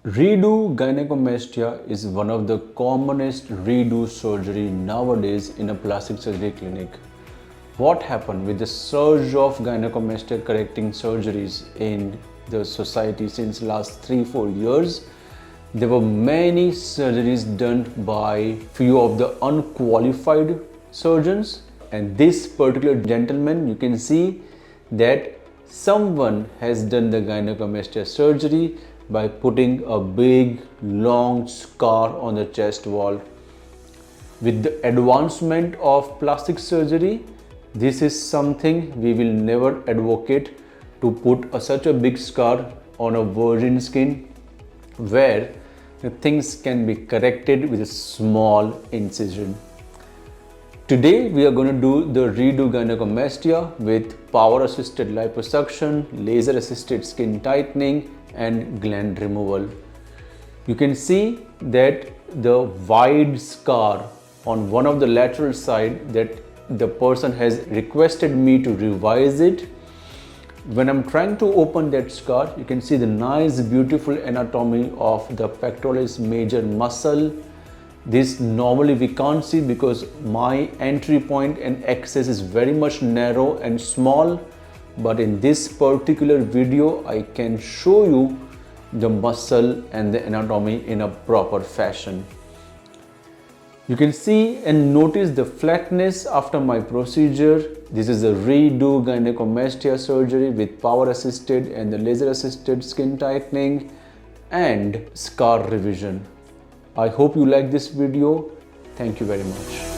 Redo gynecomastia is one of the commonest redo surgery nowadays in a plastic surgery clinic. What happened with the surge of gynecomastia correcting surgeries in the society since last 3-4 years? There were many surgeries done by few of the unqualified surgeons, and this particular gentleman, you can see that someone has done the gynecomastia surgery by putting a big long scar on the chest wall. With the advancement of plastic surgery, this is something we will never advocate, to put such a big scar on a virgin skin where the things can be corrected with a small incision. Today we are going to do the redo gynecomastia with power assisted liposuction, laser assisted skin tightening and gland removal. You can see that the wide scar on one of the lateral side, that the person has requested me to revise it. When I'm trying to open that scar, you can see the nice beautiful anatomy of the pectoralis major muscle. This normally we can't see because my entry point and access is very much narrow and small, but in this particular video I can show you the muscle and the anatomy in a proper fashion. You can see and notice the flatness after my procedure. This is a redo gynecomastia surgery with power assisted and the laser assisted skin tightening and scar revision. I hope you like this video. Thank you very much.